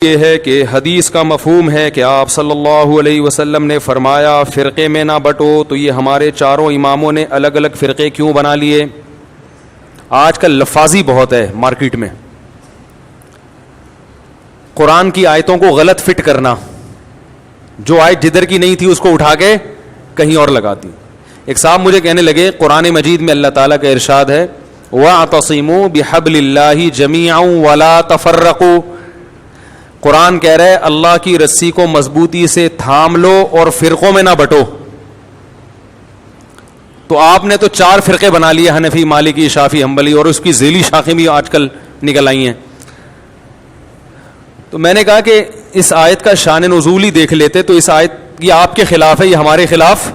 یہ ہے کہ حدیث کا مفہوم ہے کہ آپ صلی اللہ علیہ وسلم نے فرمایا فرقے میں نہ بٹو، تو یہ ہمارے چاروں اماموں نے الگ الگ فرقے کیوں بنا لیے؟ آج کل لفاظی بہت ہے مارکیٹ میں، قرآن کی آیتوں کو غلط فٹ کرنا، جو آیت جدھر کی نہیں تھی اس کو اٹھا کے کہیں اور لگا دی۔ ایک صاحب مجھے کہنے لگے قرآن مجید میں اللہ تعالیٰ کا ارشاد ہے وَاعْتَصِمُوا بِحَبْلِ اللَّهِ جَمِيعًا وَلَا تَفَرَّقُوا، قرآن کہہ رہا ہے اللہ کی رسی کو مضبوطی سے تھام لو اور فرقوں میں نہ بٹو۔ تو آپ نے تو 4 فرقے بنا لیے، حنفی، مالکی، شافعی، حنبلی، اور اس کی ذیلی شاخیں بھی آج کل نکل آئی ہیں۔ تو میں نے کہا کہ اس آیت کا شان نزول ہی دیکھ لیتے تو اس آیت یہ آپ کے خلاف ہے، یہ ہمارے خلاف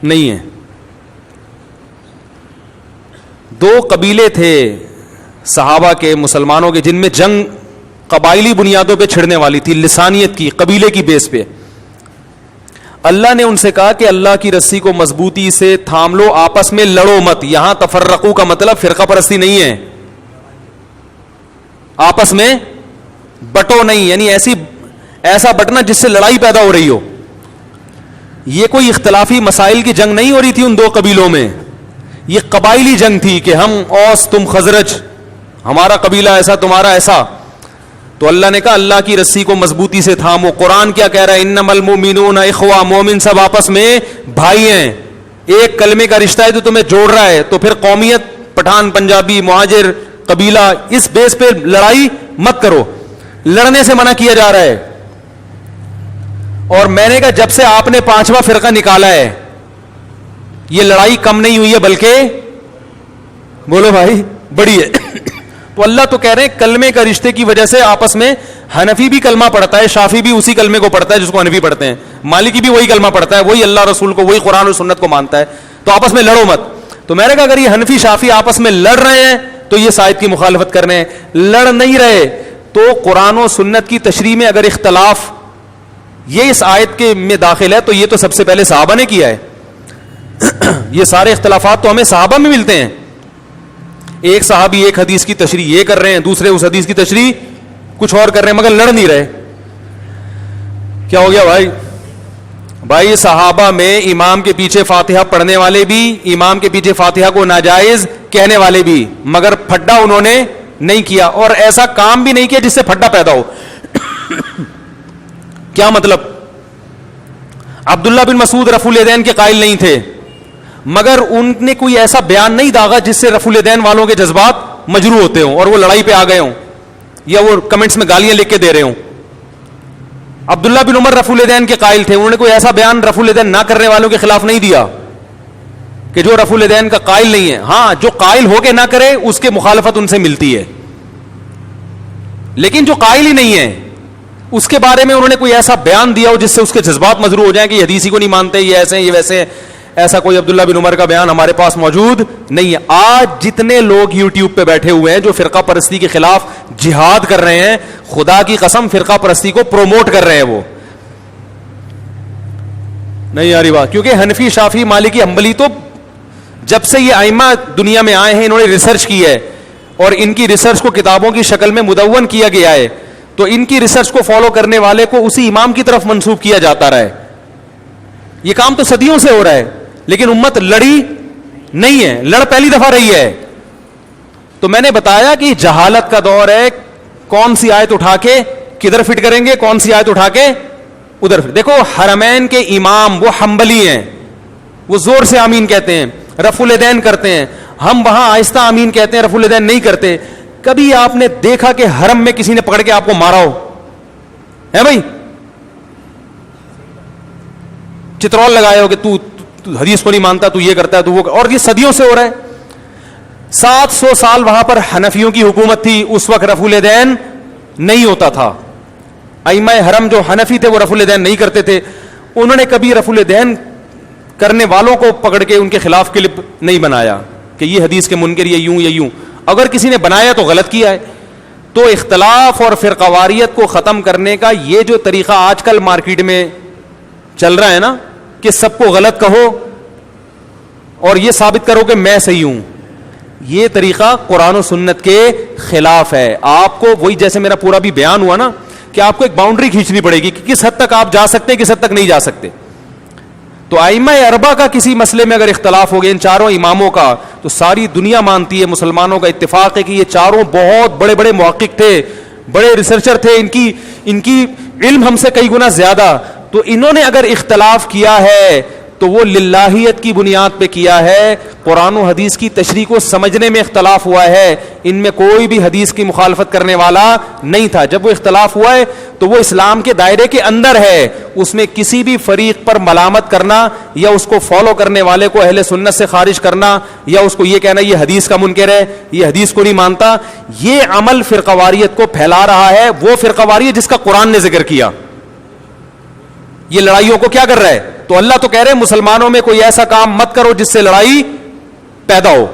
نہیں ہے۔ 2 قبیلے تھے صحابہ کے، مسلمانوں کے، جن میں جنگ قبائلی بنیادوں پہ چھڑنے والی تھی، لسانیت کی، قبیلے کی بیس پہ۔ اللہ نے ان سے کہا کہ اللہ کی رسی کو مضبوطی سے تھام لو، آپس میں لڑو مت۔ یہاں تفرقو کا مطلب فرقہ پرستی نہیں ہے، آپس میں بٹو نہیں، یعنی ایسا بٹنا جس سے لڑائی پیدا ہو رہی ہو۔ یہ کوئی اختلافی مسائل کی جنگ نہیں ہو رہی تھی ان 2 قبیلوں میں، یہ قبائلی جنگ تھی کہ ہم اوس تم خزرج، ہمارا قبیلہ ایسا تمہارا ایسا۔ تو اللہ نے کہا اللہ کی رسی کو مضبوطی سے تھامو۔ قرآن کیا کہہ رہا ہے؟ انما المؤمنون اخوہ، مومن سب آپس میں بھائی ہیں، ایک کلمے کا رشتہ ہے تو تمہیں جوڑ رہا ہے۔ تو پھر قومیت، پٹھان، پنجابی، مہاجر، قبیلہ، اس بیس پہ لڑائی مت کرو، لڑنے سے منع کیا جا رہا ہے۔ اور میں نے کہا جب سے آپ نے 5واں فرقہ نکالا ہے یہ لڑائی کم نہیں ہوئی ہے بلکہ بولو بھائی بڑی ہے۔ تو اللہ تو کہہ رہے ہیں کلمے کا رشتے کی وجہ سے آپس میں، حنفی بھی کلمہ پڑھتا ہے، شافعی بھی اسی کلمے کو پڑھتا ہے جس کو حنفی پڑھتے ہیں، مالکی بھی وہی کلمہ پڑھتا ہے، وہی اللہ رسول کو، وہی قرآن و سنت کو مانتا ہے، تو آپس میں لڑو مت۔ تو میں نے کہا اگر یہ حنفی شافعی آپس میں لڑ رہے ہیں تو یہ آیت کی مخالفت کر رہے ہیں، لڑ نہیں رہے تو قرآن و سنت کی تشریح میں اگر اختلاف یہ اس آیت کے میں داخل ہے تو یہ تو سب سے پہلے صحابہ نے کیا ہے۔ یہ سارے اختلافات تو ہمیں صحابہ میں ملتے ہیں۔ ایک صحابی ایک حدیث کی تشریح یہ کر رہے ہیں، دوسرے اس حدیث کی تشریح کچھ اور کر رہے ہیں، مگر لڑ نہیں رہے۔ کیا ہو گیا بھائی صحابہ میں امام کے پیچھے فاتحہ پڑھنے والے بھی، امام کے پیچھے فاتحہ کو ناجائز کہنے والے بھی، مگر پھڈا انہوں نے نہیں کیا، اور ایسا کام بھی نہیں کیا جس سے پھڈا پیدا ہو۔ کیا مطلب؟ عبداللہ بن مسعود رفع الیدین کے قائل نہیں تھے، مگر ان نے کوئی ایسا بیان نہیں داغا جس سے رفع الیدین والوں کے جذبات مجروح ہوتے ہوں اور وہ لڑائی پہ آ گئے ہوں یا وہ کمنٹس میں گالیاں لکھ کے دے رہے ہوں۔ عبداللہ بن عمر رفع الیدین کے قائل تھے، انہوں نے کوئی ایسا بیان رفع الیدین نہ کرنے والوں کے خلاف نہیں دیا کہ جو رفع الیدین کا قائل نہیں ہے۔ ہاں جو قائل ہو کے نہ کرے اس کے مخالفت ان سے ملتی ہے، لیکن جو قائل ہی نہیں ہے اس کے بارے میں انہوں نے کوئی ایسا بیان دیا ہو جس سے اس کے جذبات مجروح ہو جائیں کہ یہ حدیثی کو نہیں مانتے، یہ ایسے ہیں، یہ ویسے ہیں، ایسا کوئی عبداللہ بن عمر کا بیان ہمارے پاس موجود نہیں ہے۔ آج جتنے لوگ یوٹیوب پہ بیٹھے ہوئے ہیں جو فرقہ پرستی کے خلاف جہاد کر رہے ہیں، خدا کی قسم فرقہ پرستی کو پروموٹ کر رہے ہیں، وہ نہیں آ رہی بات، کیونکہ حنفی، شافعی، مالکی، حنبلی تو جب سے یہ ائمہ دنیا میں آئے ہیں انہوں نے ریسرچ کی ہے، اور ان کی ریسرچ کو کتابوں کی شکل میں مدون کیا گیا ہے، تو ان کی ریسرچ کو فالو کرنے والے کو اسی امام کی طرف منسوب کیا جاتا رہا ہے۔ یہ کام تو صدیوں سے ہو رہا ہے، لیکن امت لڑی نہیں ہے، لڑ پہلی دفعہ رہی ہے۔ تو میں نے بتایا کہ جہالت کا دور ہے، کون سی آیت اٹھا کے کدھر فٹ کریں گے، کون سی آیت اٹھا کے ادھر فٹ۔ دیکھو حرمین کے امام وہ حنبلی ہیں، وہ زور سے آمین کہتے ہیں، رفع الیدین کرتے ہیں، ہم وہاں آہستہ آمین کہتے ہیں، رفع الیدین نہیں کرتے۔ کبھی آپ نے دیکھا کہ حرم میں کسی نے پکڑ کے آپ کو مارا ہو؟ ہے بھائی؟ چترول لگایا ہو کہ تو حدیث کو نہیں مانتا، تو یہ کرتا ہے، تو وہ، اور یہ صدیوں سے ہو رہا ہے۔ 700 سال وہاں پر حنفیوں کی حکومت تھی، اس وقت رفع الیدین نہیں ہوتا تھا۔ ائمہ حرم جو حنفی تھے وہ رفع الیدین نہیں کرتے تھے، انہوں نے کبھی رفع الیدین کرنے والوں کو پکڑ کے ان کے خلاف کلپ نہیں بنایا کہ یہ حدیث کے منکر یہ یوں یا یوں۔ اگر کسی نے بنایا تو غلط کیا ہے۔ تو اختلاف اور فرقواریت کو ختم کرنے کا یہ جو طریقہ آج کل مارکیٹ میں چل رہا ہے نا کہ سب کو غلط کہو اور یہ ثابت کرو کہ میں صحیح ہوں، یہ طریقہ قرآن و سنت کے خلاف ہے۔ آپ کو وہی جیسے میرا پورا بھی بیان ہوا نا کہ آپ کو ایک باؤنڈری کھینچنی پڑے گی کہ کس حد تک آپ جا سکتے ہیں, کس حد تک نہیں جا سکتے. تو ائمہ اربعہ کا کسی مسئلے میں اگر اختلاف ہو گیا, ان چاروں اماموں کا, تو ساری دنیا مانتی ہے, مسلمانوں کا اتفاق ہے کہ یہ چاروں بہت بڑے بڑے محقق تھے, بڑے ریسرچر تھے, ان کی علم ہم سے کئی گنا زیادہ. تو انہوں نے اگر اختلاف کیا ہے تو وہ للہیت کی بنیاد پہ کیا ہے, قرآن و حدیث کی تشریح کو سمجھنے میں اختلاف ہوا ہے. ان میں کوئی بھی حدیث کی مخالفت کرنے والا نہیں تھا. جب وہ اختلاف ہوا ہے تو وہ اسلام کے دائرے کے اندر ہے, اس میں کسی بھی فریق پر ملامت کرنا یا اس کو فالو کرنے والے کو اہل سنت سے خارج کرنا یا اس کو یہ کہنا یہ حدیث کا منکر ہے, یہ حدیث کو نہیں مانتا, یہ عمل فرقواریت کو پھیلا رہا ہے. وہ فرقواریت جس کا قرآن نے ذکر کیا, یہ لڑائیوں کو کیا کر رہا ہے. تو اللہ تو کہہ رہے ہیں مسلمانوں میں کوئی ایسا کام مت کرو جس سے لڑائی پیدا ہو.